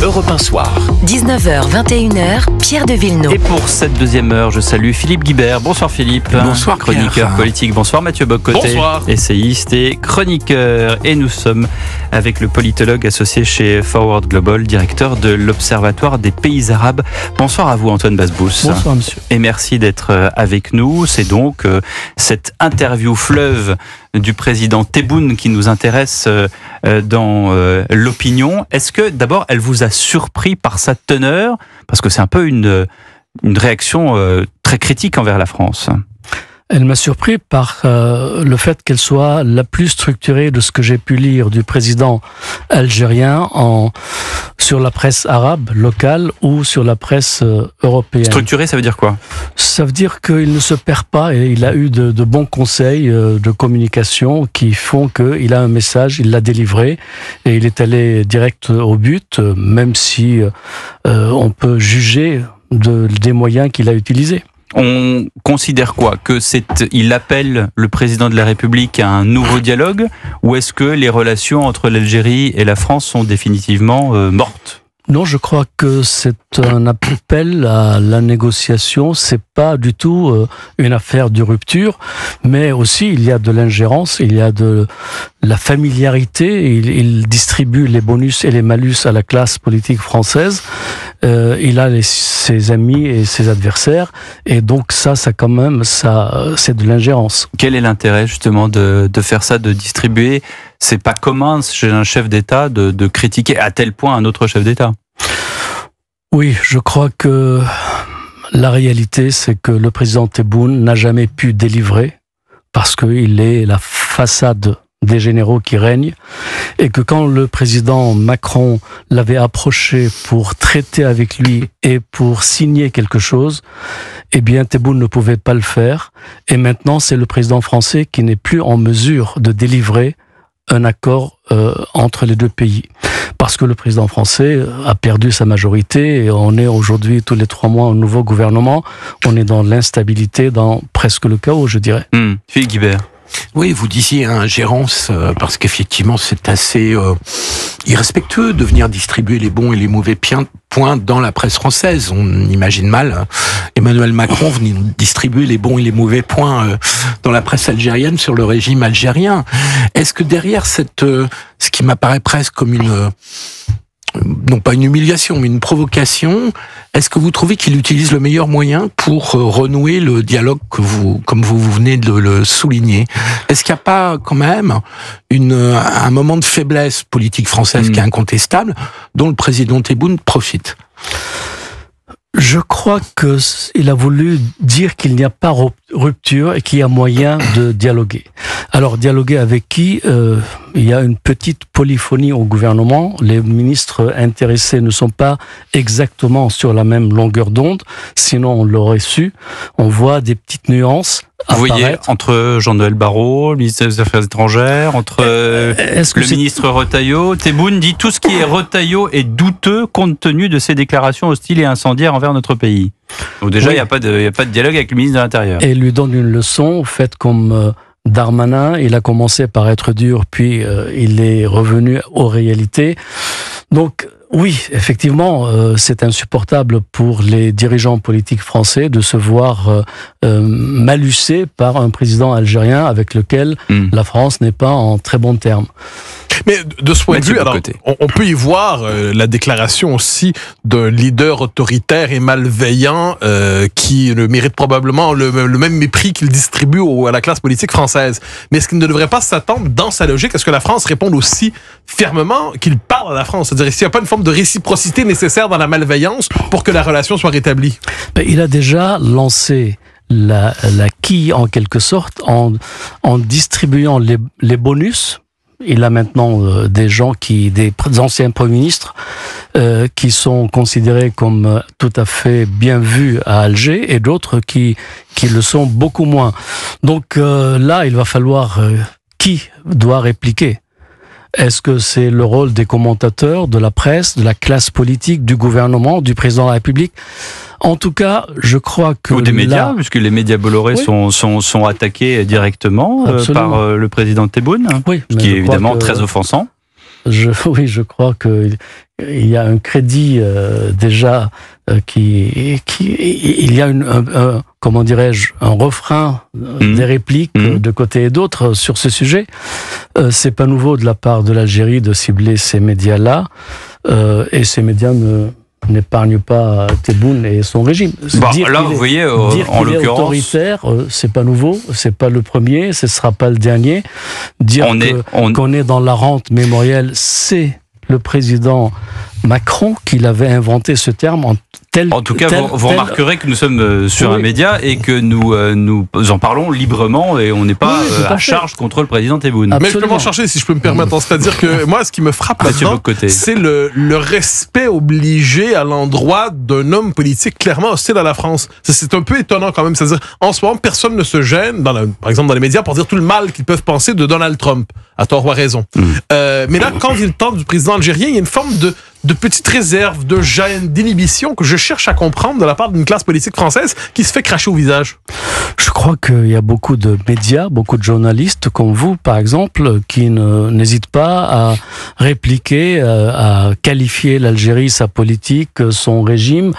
Europe 1 Soir. 19h, 21h, Pierre de Villeneuve. Et pour cette deuxième heure, je salue Philippe Guibert. Bonsoir Philippe. Bonsoir chroniqueur Pierre. politique. Bonsoir Mathieu Bock-Côté. Bonsoir. Essayiste et chroniqueur. Et nous sommes avec le politologue associé chez Forward Global, directeur de l'Observatoire des pays arabes. Bonsoir à vous Antoine Basbous. Bonsoir monsieur. Et merci d'être avec nous. C'est donc cette interview fleuve du président Tebboune qui nous intéresse dans l'opinion. Est-ce que d'abord elle vous a surpris par sa teneur? Parce que c'est un peu une réaction très critique envers la France. Elle m'a surpris par le fait qu'elle soit la plus structurée de ce que j'ai pu lire du président algérien sur la presse arabe locale ou sur la presse européenne. Structurée, ça veut dire quoi? Ça veut dire qu'il ne se perd pas et il a eu de bons conseils de communication qui font qu'il a un message, il l'a délivré et il est allé direct au but, même si on peut juger des moyens qu'il a utilisés. On considère quoi? Il appelle le président de la République à un nouveau dialogue? Ou est-ce que les relations entre l'Algérie et la France sont définitivement mortes? Non, je crois que c'est un appel à la négociation. C'est pas du tout une affaire de rupture, mais aussi il y a de l'ingérence, il y a de la familiarité. Il distribue les bonus et les malus à la classe politique française. Il a ses amis et ses adversaires, et donc ça quand même, c'est de l'ingérence. Quel est l'intérêt justement de faire ça, de distribuer? C'est pas commun chez un chef d'État de critiquer à tel point un autre chef d'État. Oui, je crois que la réalité, c'est que le président Tebboune n'a jamais pu délivrer parce qu'il est la façade des généraux qui règnent, et que quand le président Macron l'avait approché pour traiter avec lui et pour signer quelque chose, eh bien Tebboune ne pouvait pas le faire, et maintenant c'est le président français qui n'est plus en mesure de délivrer un accord entre les deux pays. Parce que le président français a perdu sa majorité et on est aujourd'hui tous les 3 mois un nouveau gouvernement. On est dans l'instabilité, dans presque le chaos, je dirais. Philippe Guibert. Oui, vous disiez ingérence, parce qu'effectivement c'est assez irrespectueux de venir distribuer les bons et les mauvais points dans la presse française. On imagine mal Emmanuel Macron venir distribuer les bons et les mauvais points dans la presse algérienne sur le régime algérien. Est-ce que derrière ce qui m'apparaît presque comme non pas une humiliation, mais une provocation, est-ce que vous trouvez qu'il utilise le meilleur moyen pour renouer le dialogue comme vous venez de le souligner? Est-ce qu'il n'y a pas quand même un moment de faiblesse politique française qui est incontestable, dont le président Tebboune profite? Je crois qu'il a voulu dire qu'il n'y a pas rupture et qu'il y a moyen de dialoguer. Alors, dialoguer avec qui? Il y a une petite polyphonie au gouvernement. Les ministres intéressés ne sont pas exactement sur la même longueur d'onde, sinon on l'aurait su. On voit des petites nuances. Vous voyez, entre Jean-Noël Barrot, le ministre des Affaires étrangères, entre le ministre Retailleau, Tebboune dit tout ce qui est Retailleau est douteux compte tenu de ses déclarations hostiles et incendiaires envers notre pays. Donc déjà, il n'y a pas de dialogue avec le ministre de l'Intérieur. Et il lui donne une leçon, faites comme Darmanin, il a commencé par être dur, puis il est revenu aux réalités. Donc, oui, effectivement, c'est insupportable pour les dirigeants politiques français de se voir malucés par un président algérien avec lequel la France n'est pas en très bons termes. Mais de ce point de vue, alors, on peut y voir la déclaration aussi d'un leader autoritaire et malveillant qui mérite probablement le même mépris qu'il distribue à la classe politique française. Mais est-ce qu'il ne devrait pas s'attendre, dans sa logique, à ce que la France réponde aussi fermement qu'il parle à la France? C'est-à-dire, s'il n'y a pas une forme de réciprocité nécessaire dans la malveillance pour que la relation soit rétablie? Il a déjà lancé la quille, en quelque sorte, en distribuant les bonus. Il a maintenant des anciens premiers ministres qui sont considérés comme tout à fait bien vus à Alger et d'autres qui le sont beaucoup moins. Donc là, il va falloir qui doit répliquer? Est-ce que c'est le rôle des commentateurs, de la presse, de la classe politique, du gouvernement, du président de la République? En tout cas, je crois que... Ou des médias, puisque les médias Bolloré sont attaqués directement par le président Tebboune, oui, ce qui est évidemment très offensant. Oui, je crois qu'il il y a un crédit déjà il y a comment dirais-je, un refrain des répliques de côté et d'autre sur ce sujet. C'est pas nouveau de la part de l'Algérie de cibler ces médias-là, et ces médias n'épargnent pas Tebboune et son régime. Là, vous voyez, en l'occurrence, autoritaire, c'est pas nouveau, c'est pas le premier, ce sera pas le dernier. Dire qu'on est dans la rente mémorielle, c'est le président Macron qui l'avait inventé ce terme en tout cas, vous remarquerez que nous sommes sur un média et que nous en parlons librement et on n'est pas à charge contre le président Tebboune. Mais je peux m'en charger, si je peux me permettre. C'est-à-dire que moi, ce qui me frappe là-dedans, c'est le respect obligé à l'endroit d'un homme politique clairement hostile à la France. C'est un peu étonnant quand même. C'est-à-dire, en ce moment, personne ne se gêne, par exemple dans les médias, pour dire tout le mal qu'ils peuvent penser de Donald Trump, à tort ou à raison. Mais là, quand il est le temps du président algérien, il y a une forme de petite réserve, de gêne, d'inhibition que je cherche à comprendre de la part d'une classe politique française qui se fait cracher au visage. Je crois qu'il y a beaucoup de médias, beaucoup de journalistes comme vous, par exemple, qui n'hésitent pas à répliquer, à qualifier l'Algérie, sa politique, son régime,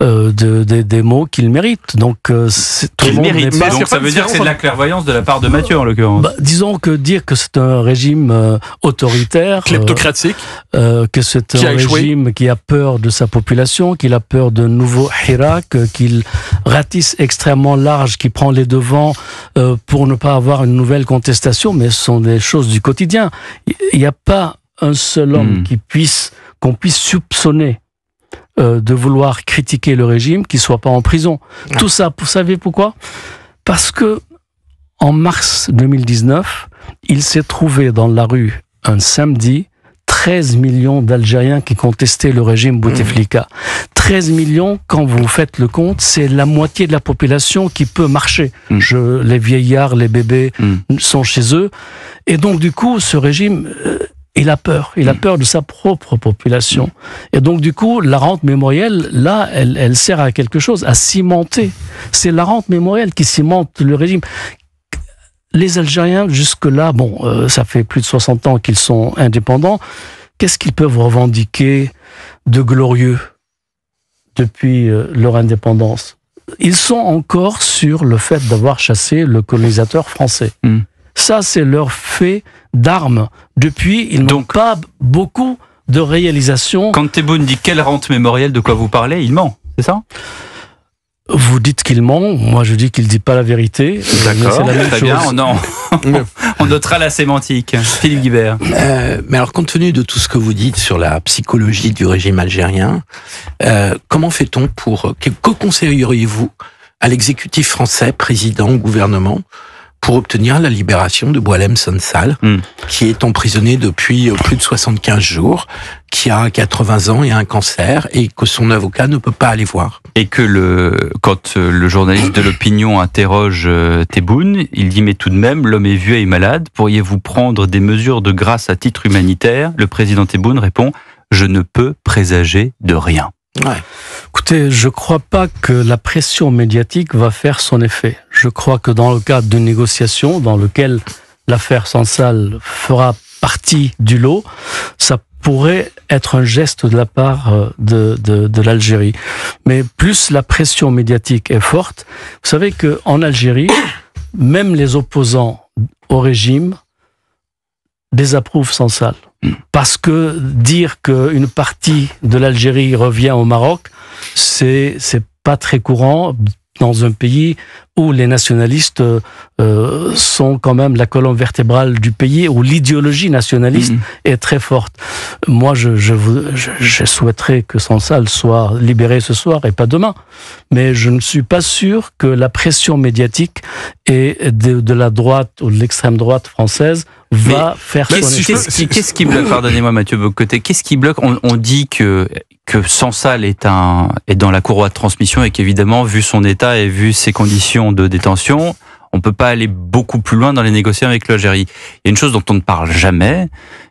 des mots qu'il mérite. Donc, tout le monde n'est pas... Donc ça veut dire que c'est de la clairvoyance de la part de Mathieu, en l'occurrence. Disons que dire que c'est un régime autoritaire... kleptocratique. Que c'est un régime qui a peur de sa population, qu'il a peur de nouveaux Hirak, qu'il ratisse extrêmement large, qui prend les devants pour ne pas avoir une nouvelle contestation, mais ce sont des choses du quotidien. Il n'y a pas un seul homme qu'on puisse soupçonner de vouloir critiquer le régime qui ne soit pas en prison. Tout ça, vous savez pourquoi ? Parce que en mars 2019, il s'est trouvé dans la rue un samedi 13 millions d'Algériens qui contestaient le régime Bouteflika. 13 millions, quand vous faites le compte, c'est la moitié de la population qui peut marcher. Les vieillards, les bébés sont chez eux. Et donc, du coup, ce régime, il a peur. Il a peur de sa propre population. Et donc, du coup, la rente mémorielle, là, elle sert à quelque chose, à cimenter. C'est la rente mémorielle qui cimente le régime. Les Algériens, jusque-là, ça fait plus de 60 ans qu'ils sont indépendants. Qu'est-ce qu'ils peuvent revendiquer de glorieux depuis leur indépendance ? Ils sont encore sur le fait d'avoir chassé le colonisateur français. Ça, c'est leur fait d'armes. Depuis, ils n'ont pas beaucoup de réalisations. Quand Tebboune dit quelle rente mémorielle, de quoi vous parlez, il ment, c'est ça ? Vous dites qu'il ment, moi je dis qu'il ne dit pas la vérité. D'accord, très bien, on notera la sémantique. Philippe Guibert. Mais alors, compte tenu de tout ce que vous dites sur la psychologie du régime algérien, comment fait-on que conseilleriez-vous à l'exécutif français, président, gouvernement, pour obtenir la libération de Boualem Sansal, qui est emprisonné depuis plus de 75 jours, qui a 80 ans et un cancer, et que son avocat ne peut pas aller voir. Et que quand le journaliste de l'opinion interroge Tebboune, il dit « Mais tout de même, l'homme est vieux et malade, pourriez-vous prendre des mesures de grâce à titre humanitaire ?» Le président Tebboune répond « Je ne peux présager de rien ». Ouais. Écoutez, je ne crois pas que la pression médiatique va faire son effet. Je crois que dans le cadre d'une négociation dans lequel l'affaire Sansal fera partie du lot, ça pourrait être un geste de la part de l'Algérie. Mais plus la pression médiatique est forte, vous savez qu'en Algérie, même les opposants au régime désapprouvent Sansal. Parce que dire qu'une partie de l'Algérie revient au Maroc, c'est pas très courant dans un pays où les nationalistes sont quand même la colonne vertébrale du pays, où l'idéologie nationaliste est très forte. Moi, je souhaiterais que Sansal soit libéré ce soir et pas demain. Mais je ne suis pas sûr que la pression médiatique et de la droite ou de l'extrême droite française va faire son effet. Qu'est-ce qui bloque, pardonnez-moi Mathieu Bock-Côté, qu'est-ce qui bloque ? On dit que Sansal est dans la courroie de transmission et qu'évidemment, vu son état et vu ses conditions de détention, on ne peut pas aller beaucoup plus loin dans les négociations avec l'Algérie. Il y a une chose dont on ne parle jamais,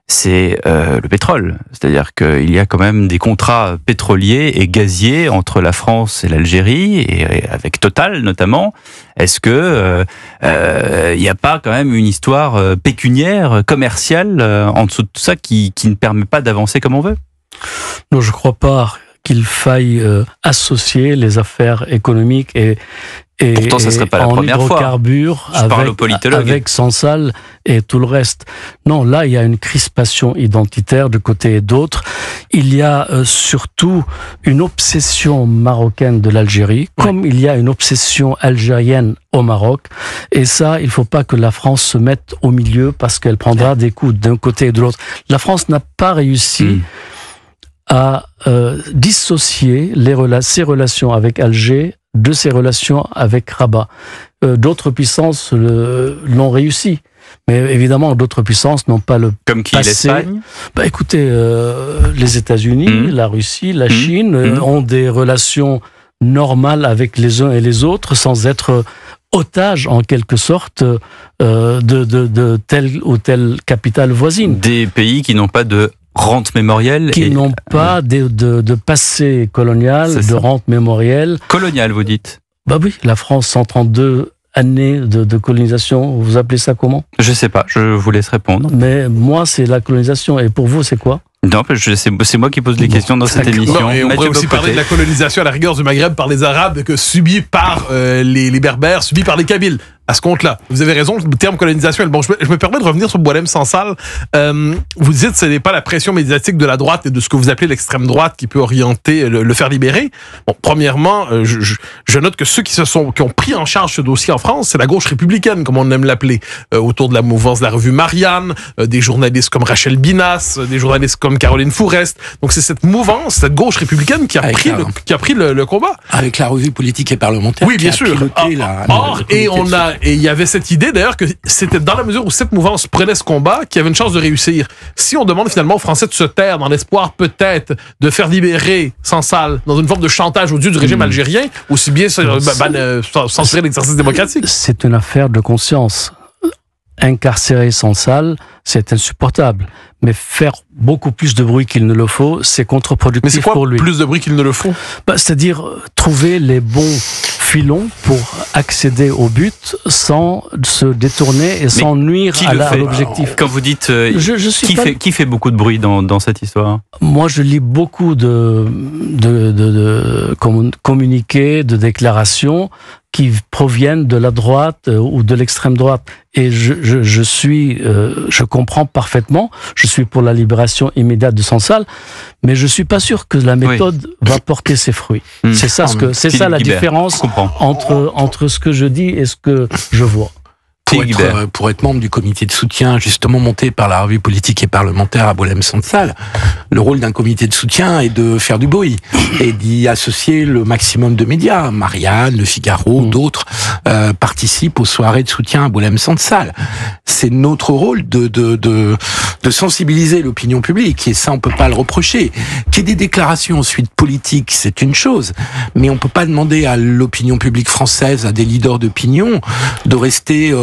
c'est le pétrole. C'est-à-dire qu'il y a quand même des contrats pétroliers et gaziers entre la France et l'Algérie, et avec Total notamment. Est-ce que il n'y a pas quand même une histoire pécuniaire, commerciale, en dessous de tout ça qui ne permet pas d'avancer comme on veut ? Non, je ne crois pas qu'il faille associer les affaires économiques et pourtant, ça serait pas la première fois. Hydrocarbures avec Sansal et tout le reste. Non, là, il y a une crispation identitaire de côté et d'autre. Il y a surtout une obsession marocaine de l'Algérie, comme il y a une obsession algérienne au Maroc. Et ça, il faut pas que la France se mette au milieu parce qu'elle prendra des coups d'un côté et de l'autre. La France n'a pas réussi à dissocier ses relations avec Alger de ses relations avec Rabat. D'autres puissances l'ont réussi. Mais évidemment, d'autres puissances n'ont pas le comme qui, passé. L'Espagne ? Écoutez, les États-Unis, la Russie, la Chine ont des relations normales avec les uns et les autres sans être otages, en quelque sorte, de telle ou telle capitale voisine. Des pays qui n'ont pas de rente mémorielle. Qui n'ont pas de passé colonial, de rente mémorielle. Coloniale, vous dites ? Bah oui, la France, 132 années de colonisation, vous appelez ça comment ? Je sais pas, je vous laisse répondre. Mais moi, c'est la colonisation. Et pour vous, c'est quoi ? Non, c'est moi qui pose les questions dans cette émission. Non, et on pourrait aussi parler de la colonisation à la rigueur du Maghreb par les Arabes, subie par les Berbères, subie par les Kabyles. À ce compte-là, vous avez raison, le terme colonisation est bon. Je me permets de revenir sur Boualem Sansal. Vous dites que ce n'est pas la pression médiatique de la droite et de ce que vous appelez l'extrême droite qui peut orienter le faire libérer. Bon, premièrement, je note que ceux qui ont pris en charge ce dossier en France, c'est la gauche républicaine, comme on aime l'appeler, autour de la mouvance de la revue Marianne, des journalistes comme Rachel Binas, des journalistes comme Caroline Fourest. Donc c'est cette mouvance, cette gauche républicaine qui a pris le combat. Avec la revue politique et parlementaire. Oui, bien sûr. Et il y avait cette idée d'ailleurs que c'était dans la mesure où cette mouvance prenait ce combat qu'il y avait une chance de réussir. Si on demande finalement aux Français de se taire dans l'espoir peut-être de faire libérer Sansal dans une forme de chantage odieux du régime algérien, aussi bien censurer l'exercice démocratique. C'est une affaire de conscience. Incarcérer Sansal, c'est insupportable. Mais faire beaucoup plus de bruit qu'il ne le faut, c'est contre-productif pour lui. Mais c'est quoi plus de bruit qu'il ne le faut ? C'est-à-dire trouver les bons filons pour accéder au but sans se détourner et sans nuire à l'objectif. Quand vous dites qui fait beaucoup de bruit dans cette histoire ? Moi, je lis beaucoup de communiqués, de déclarations qui proviennent de la droite ou de l'extrême droite. Et je comprends parfaitement, je suis pour la libération immédiate de Sansal, mais je suis pas sûr que la méthode va porter ses fruits. C'est ça la différence entre ce que je dis et ce que je vois. Pour être membre du comité de soutien justement monté par la revue politique et parlementaire à Boualem Sansal, le rôle d'un comité de soutien est de faire du bruit et d'y associer le maximum de médias. Marianne, Le Figaro, d'autres participent aux soirées de soutien à Boualem Sansal. C'est notre rôle de sensibiliser l'opinion publique et ça on peut pas le reprocher. Qu'il y ait des déclarations ensuite politiques, c'est une chose, mais on peut pas demander à l'opinion publique française, à des leaders d'opinion, de rester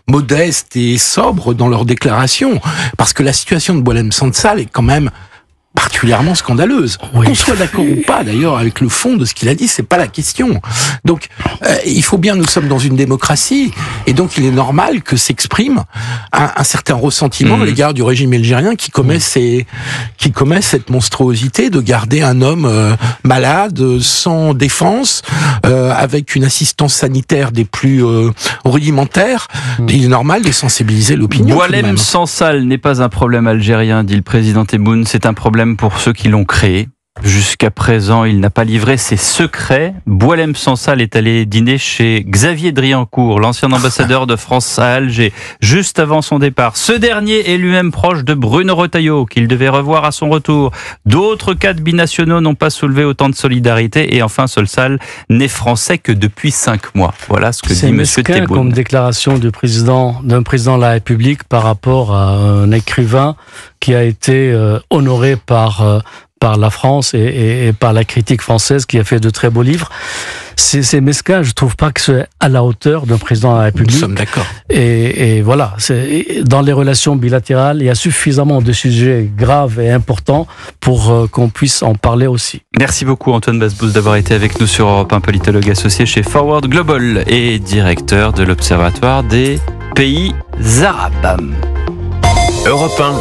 modestes et sobres dans leurs déclarations, parce que la situation de Boualem Sansal est quand même particulièrement scandaleuse. Qu'on soit d'accord ou pas, d'ailleurs, avec le fond de ce qu'il a dit, c'est pas la question. Donc, il faut bien, nous sommes dans une démocratie, et donc il est normal que s'exprime un certain ressentiment à l'égard du régime algérien qui commet cette monstruosité de garder un homme malade, sans défense, avec une assistance sanitaire des plus rudimentaires. Il est normal de sensibiliser l'opinion. Boualem Sansal n'est pas un problème algérien, dit le président Tebboune, c'est un problème pour ceux qui l'ont créé. Jusqu'à présent, il n'a pas livré ses secrets. Boualem Sansal est allé dîner chez Xavier Driancourt, l'ancien ambassadeur de France à Alger, juste avant son départ. Ce dernier est lui-même proche de Bruno Retailleau, qu'il devait revoir à son retour. D'autres cadres binationaux n'ont pas soulevé autant de solidarité. Et enfin, Sansal n'est français que depuis 5 mois. Voilà ce que dit M. Tebboune. C'est comme déclaration d'un président de la République par rapport à un écrivain qui a été honoré par la France et par la critique française qui a fait de très beaux livres. C'est mesquin, je trouve pas que c'est à la hauteur d'un président de la République. Nous sommes d'accord. Et voilà, dans les relations bilatérales, il y a suffisamment de sujets graves et importants pour qu'on puisse en parler aussi. Merci beaucoup Antoine Basbous d'avoir été avec nous sur Europe 1, politologue associé chez Forward Global et directeur de l'Observatoire des pays arabes. Europe 1.